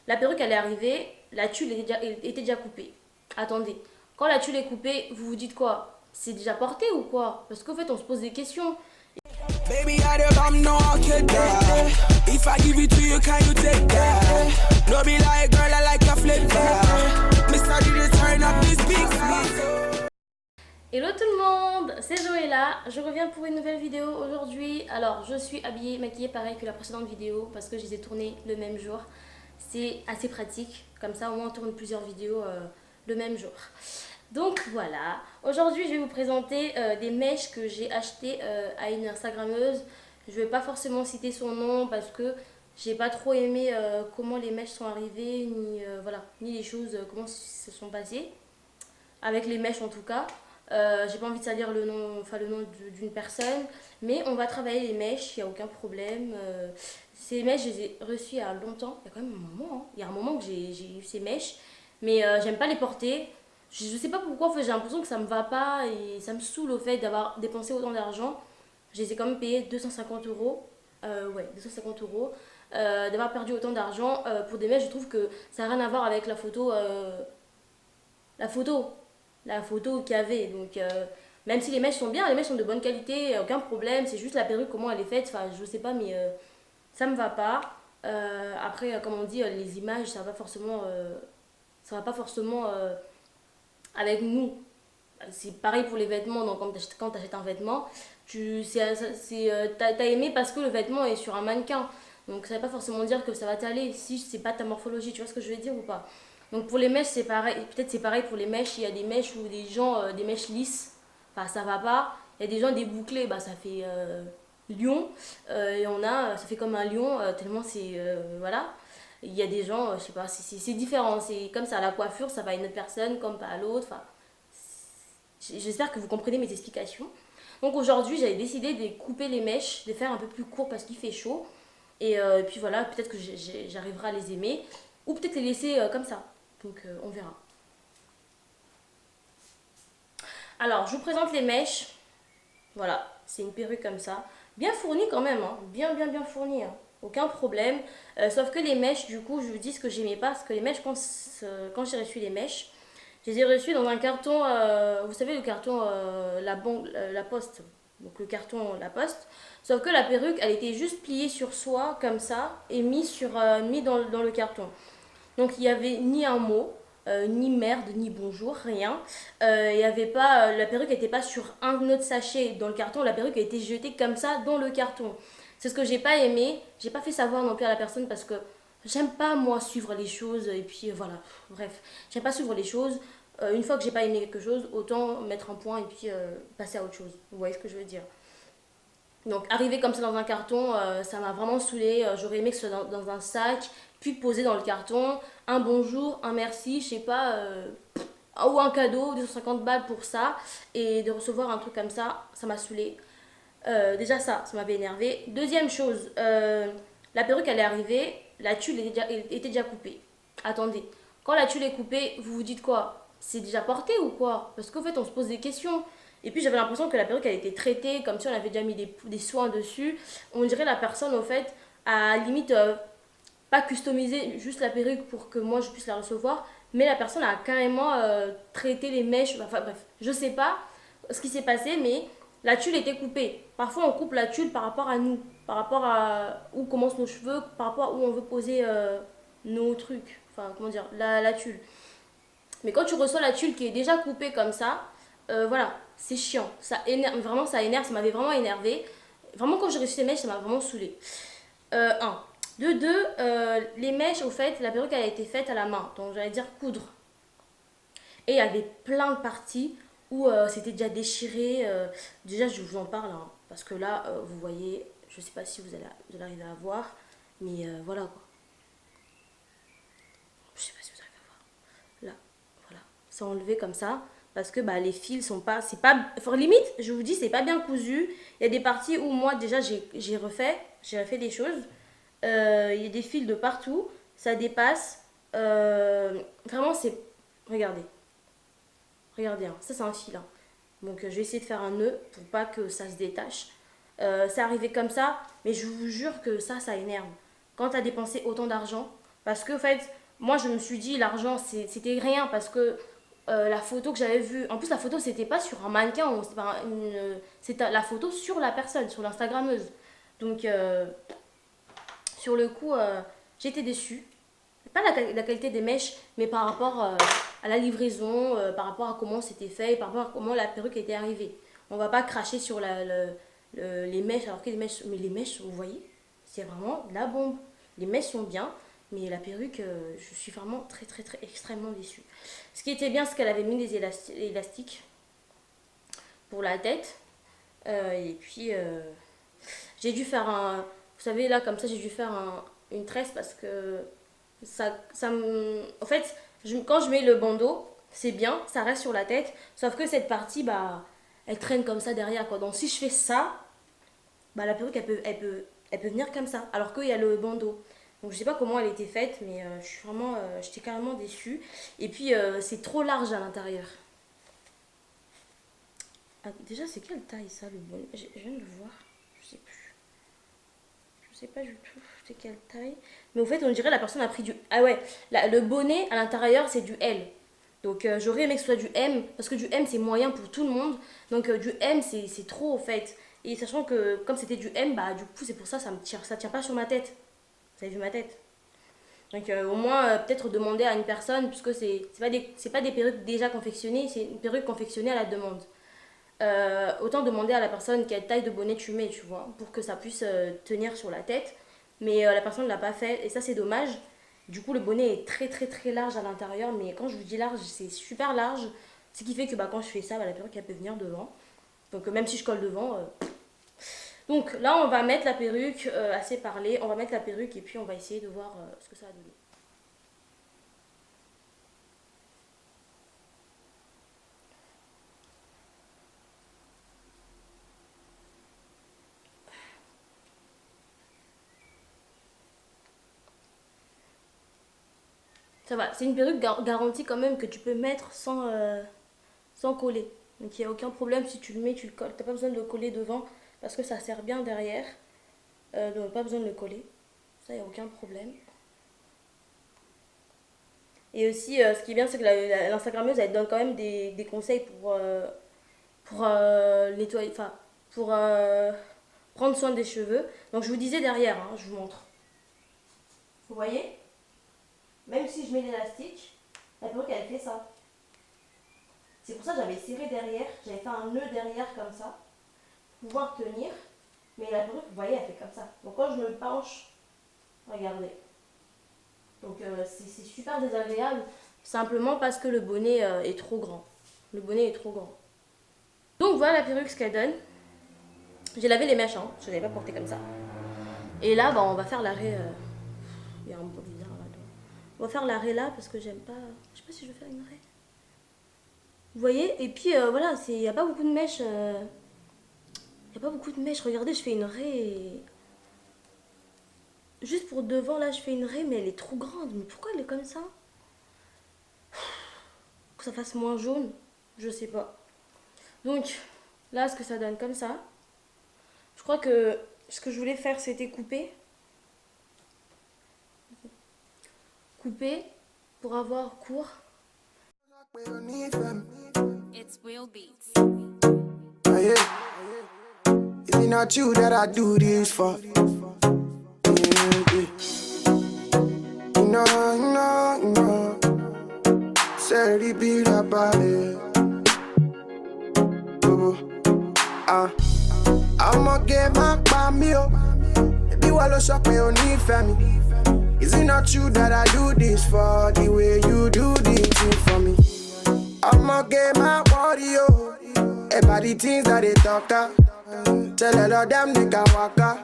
La perruque elle est arrivée, la tulle était déjà coupée. Attendez, quand la tulle est coupée, vous vous dites quoi? C'est déjà porté ou quoi? Parce qu'en fait on se pose des questions. Baby, I don't come no kid that. If I give it to you, can you take that? No be like girl, I like your flip that. Mr. DJ, turn up this beat. Hello tout le monde, c'est Joëlla, je reviens pour une nouvelle vidéo aujourd'hui. Alors je suis habillée, maquillée pareil que la précédente vidéo parce que je les ai tournées le même jour. C'est assez pratique, comme ça au moins on tourne plusieurs vidéos le même jour. Donc voilà, aujourd'hui je vais vous présenter des mèches que j'ai achetées à une Instagrammeuse. Je vais pas forcément citer son nom parce que j'ai pas trop aimé comment les mèches sont arrivées, ni, voilà, ni les choses, comment se sont passées. Avec les mèches en tout cas. J'ai pas envie de salir le nom, enfin le nom d'une personne, mais on va travailler les mèches, il n'y a aucun problème. Ces mèches, je les ai reçues il y a longtemps, il y a quand même un moment, hein. Il y a un moment que j'ai eu ces mèches, mais j'aime pas les porter. Je sais pas pourquoi, en fait, j'ai l'impression que ça me va pas et ça me saoule au fait d'avoir dépensé autant d'argent. Je les ai quand même payé 250 euros, ouais, 250 euros, d'avoir perdu autant d'argent pour des mèches. Je trouve que ça n'a rien à voir avec la photo la photo qu'il y avait. Donc, même si les mèches sont bien, les mèches sont de bonne qualité, aucun problème. C'est juste la perruque, comment elle est faite. Enfin, je sais pas, mais ça me va pas. Après, comme on dit, les images, ça va pas forcément avec nous. C'est pareil pour les vêtements. Donc, quand tu achètes un vêtement, t'as aimé parce que le vêtement est sur un mannequin. Donc, ça ne veut pas forcément dire que ça va t'aller si c'est pas ta morphologie. Tu vois ce que je veux dire ou pas? Donc pour les mèches, c'est pareil. Peut-être c'est pareil pour les mèches. Il y a des mèches où des gens, des mèches lisses, enfin ça va pas. Il y a des gens débouclés, bah ça fait lion. Et on a, ça fait comme un lion, tellement c'est. Voilà. Il y a des gens, je sais pas, c'est différent. C'est comme ça, la coiffure, ça va à une autre personne, comme pas à l'autre. Enfin, j'espère que vous comprenez mes explications. Donc aujourd'hui, j'avais décidé de couper les mèches, de les faire un peu plus court parce qu'il fait chaud. Et puis voilà, peut-être que j'arriverai à les aimer. Ou peut-être les laisser comme ça. Donc on verra. Alors, je vous présente les mèches. Voilà, c'est une perruque comme ça. Bien fournie quand même, hein. Bien fournie, hein. Aucun problème. Sauf que les mèches, du coup, je vous dis ce que j'aimais pas. Parce que les mèches, quand j'ai reçu les mèches, je les ai reçues dans un carton, vous savez, le carton, la poste. Donc le carton, la poste. Sauf que la perruque, elle était juste pliée sur soi, comme ça, et mis dans le carton. Donc il n'y avait ni un mot, ni merde, ni bonjour, rien. Il y avait pas, la perruque n'était pas sur un autre sachet dans le carton, la perruque a été jetée comme ça dans le carton. C'est ce que j'ai pas aimé. J'ai pas fait savoir non plus à la personne parce que j'aime pas moi suivre les choses et puis voilà. Bref, j'aime pas suivre les choses. Une fois que j'ai pas aimé quelque chose, autant mettre un point et puis passer à autre chose. Vous voyez ce que je veux dire? Donc arriver comme ça dans un carton, ça m'a vraiment saoulé. J'aurais aimé que ce soit dans un sac, puis poser dans le carton, un bonjour, un merci, je sais pas, ou un cadeau, 250 balles pour ça, et de recevoir un truc comme ça m'a saoulé. Déjà ça m'avait énervé. Deuxième chose, la perruque elle est arrivée, la tulle était déjà coupée. Attendez, quand la tulle est coupée, vous vous dites quoi? C'est déjà porté ou quoi? Parce qu'en fait on se pose des questions. Et puis j'avais l'impression que la perruque elle était traitée comme si on avait déjà mis des soins dessus. On dirait la personne au fait a limite pas customisé juste la perruque pour que moi je puisse la recevoir, mais la personne a carrément traité les mèches. Enfin bref, je sais pas ce qui s'est passé, mais la tulle était coupée. Parfois on coupe la tulle par rapport à nous, par rapport à où commencent nos cheveux, par rapport à où on veut poser nos trucs. Enfin comment dire, la tulle. Mais quand tu reçois la tulle qui est déjà coupée comme ça, voilà, c'est chiant. Ça énerve, vraiment, ça énerve, ça m'avait vraiment énervé. Vraiment, quand j'ai reçu ces mèches, ça m'a vraiment saoulé. Un. De deux, les mèches, au fait, la perruque, elle a été faite à la main. Donc, j'allais dire coudre. Et il y avait plein de parties où c'était déjà déchiré. Déjà, je vous en parle, hein, parce que là, vous voyez, je sais pas si vous allez arriver à voir, mais voilà quoi. Je sais pas si vous arrivez à voir. Là, voilà. C'est enlevé comme ça parce que bah, les fils sont pas, c'est pas, enfin, limite je vous dis c'est pas bien cousu. Il y a des parties où moi déjà j'ai refait des choses. Il y a des fils de partout, ça dépasse. Vraiment c'est, regardez, regardez, hein, ça c'est un fil, hein. Donc je vais essayer de faire un nœud pour pas que ça se détache. C'est arrivé comme ça, mais je vous jure que ça énerve. Quand tu as dépensé autant d'argent, Parce que, en fait, moi, je me suis dit, l'argent, c'était rien. Parce que la photo que j'avais vue, en plus, la photo, c'était pas sur un mannequin, c'était la photo sur la personne, sur l'Instagrammeuse. Donc, sur le coup, j'étais déçue. Pas la qualité des mèches, mais par rapport à la livraison, par rapport à comment c'était fait, par rapport à comment la perruque était arrivée. On va pas cracher sur les mèches, alors que les mèches, mais les mèches, vous voyez, c'est vraiment la bombe. Les mèches sont bien, mais la perruque, je suis vraiment très très très extrêmement déçue. Ce qui était bien, c'est qu'elle avait mis des élastiques pour la tête. Et puis, j'ai dû faire un... Vous savez, là, comme ça, j'ai dû faire une tresse parce que en fait, quand je mets le bandeau, c'est bien, ça reste sur la tête. Sauf que cette partie, bah, elle traîne comme ça derrière, quoi. Donc, si je fais ça, bah, la perruque, elle peut venir comme ça. Alors qu'il y a le bandeau. Donc, je sais pas comment elle était faite, mais j'étais carrément déçue. Et puis, c'est trop large à l'intérieur. Ah, déjà, c'est quelle taille ça, le bonnet? Je viens de le voir. Je sais plus. Je sais pas du tout c'est quelle taille. Mais au fait, on dirait la personne a pris du... Ah ouais, le bonnet à l'intérieur, c'est du L. Donc, j'aurais aimé que ce soit du M. Parce que du M, c'est moyen pour tout le monde. Donc, du M, c'est trop, au fait. Et sachant que, comme c'était du M, bah, du coup, c'est pour ça, ça tient pas sur ma tête. Vous avez vu ma tête? Donc, au moins, peut-être demander à une personne, puisque c'est pas des perruques déjà confectionnées, c'est une perruque confectionnée à la demande. Autant demander à la personne quelle taille de bonnet tu mets, tu vois, pour que ça puisse tenir sur la tête. Mais la personne ne l'a pas fait, et ça c'est dommage. Du coup, le bonnet est très très très large à l'intérieur, mais quand je vous dis large, c'est super large. Ce qui fait que quand je fais ça, la perruque elle peut venir devant. Donc même si je colle devant. Donc là, on va mettre la perruque, assez parlé, on va mettre la perruque et puis on va essayer de voir ce que ça a donné. Ça va, c'est une perruque garantie quand même que tu peux mettre sans coller. Donc il n'y a aucun problème si tu le mets, tu le colles. Tu n'as pas besoin de le coller devant parce que ça sert bien derrière. Donc pas besoin de le coller. Ça, il n'y a aucun problème. Et aussi, ce qui est bien, c'est que l'Instagrammeuse, elle donne quand même des conseils pour nettoyer, enfin, pour prendre soin des cheveux. Donc je vous disais derrière, hein, je vous montre. Vous voyez? Même si je mets l'élastique, la perruque elle fait ça. C'est pour ça que j'avais serré derrière, j'avais fait un nœud derrière comme ça, pour pouvoir tenir. Mais la perruque, vous voyez, elle fait comme ça. Donc quand je me penche, regardez. Donc c'est super désagréable, simplement parce que le bonnet est trop grand. Le bonnet est trop grand. Donc voilà la perruque, ce qu'elle donne. J'ai lavé les mèches, hein, je ne l'avais pas porté comme ça. Et là, on va faire l'arrêt. Il y a un peu bizarre là-dedans. On va faire l'arrêt là parce que j'aime pas. Je sais pas si je vais faire une arrêt. Vous voyez? Et puis voilà, il n'y a pas beaucoup de mèches. Il n'y a pas beaucoup de mèches. Regardez, je fais une raie. Juste pour devant, là, je fais une raie, mais elle est trop grande. Mais pourquoi elle est comme ça? Que ça fasse moins jaune. Je sais pas. Donc, là, ce que ça donne comme ça. Je crois que ce que je voulais faire, c'était couper. Couper pour avoir court. It's Will Beats. Is it not you that I do this for? No. Say be that body. I'ma get my meal. Baby, while I shop me on need family. Is it not you that I do this for? The way you do this thing for me. I'ma get my body, yo. About the things that they talk about. Tell all of them they can walk out.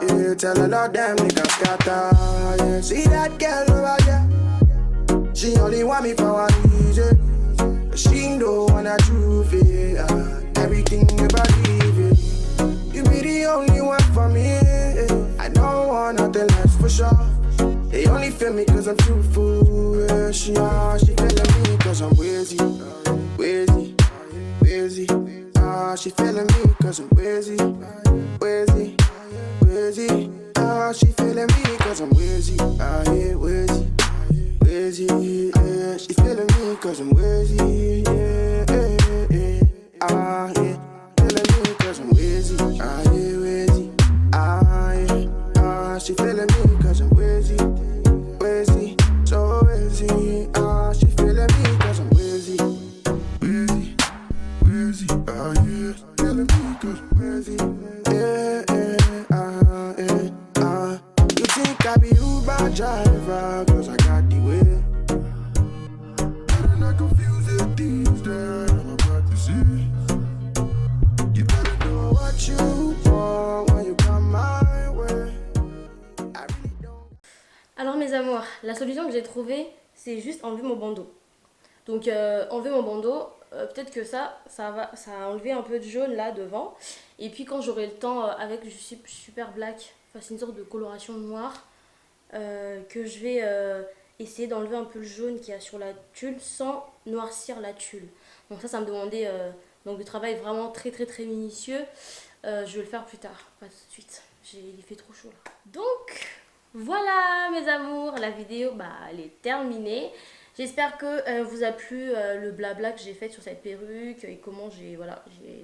Yeah, tell all of them they can scatter. Yeah, see that girl over there? She only want me for one reason. She don't wanna truth it. Everything you believe it. You be the only one for me. I don't want nothing less for sure. They only feel me cause I'm truthful. Yeah, she feeling me cause I'm wheezy. She feeling me cause I'm wheezy. She feeling me cause I'm wheezy. she feeling me cause I'm wheezy, yeah, yeah, yeah. Ah, yeah. Feeling me cause I'm wheezy, ah, yeah, wheezy. Ah, yeah, ah, she feeling me cause I'm wheezy, wheezy, so wheezy. Ah, she feeling me cause I'm wheezy, wheezy, wheezy. Ah, yeah, feeling me cause I'm wheezy, yeah, yeah, ah, yeah, ah. You think I be Uber driver cause I got the way. Better not confuse the things that I'm about to say. You better know what you want when you come my way. I really don't. Alors mes amours, la solution que j'ai trouvée, c'est juste enlever mon bandeau. Donc enlever mon bandeau, peut-être que ça a enlevé un peu de jaune là devant. Et puis quand j'aurai le temps avec du super black, enfin c'est une sorte de coloration noire, que je vais essayer d'enlever un peu le jaune qu'il y a sur la tulle sans noircir la tulle. Donc ça me demandait donc du travail vraiment très minutieux. Je vais le faire plus tard, pas tout de suite. Il fait trop chaud là. Donc voilà mes amours, la vidéo elle est terminée. J'espère que vous a plu le blabla que j'ai fait sur cette perruque et comment j'ai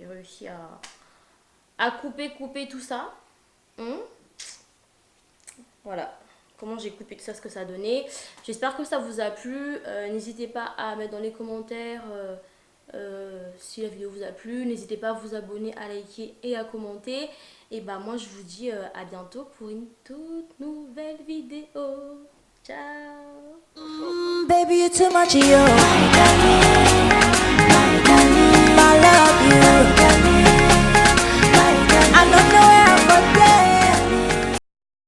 réussi à couper tout ça. Voilà, comment j'ai coupé tout ça, ce que ça a donné. J'espère que ça vous a plu. N'hésitez pas à mettre dans les commentaires si la vidéo vous a plu. N'hésitez pas à vous abonner, à liker et à commenter. Et moi je vous dis à bientôt pour une toute nouvelle vidéo. Ciao. Baby, you're too much, yo.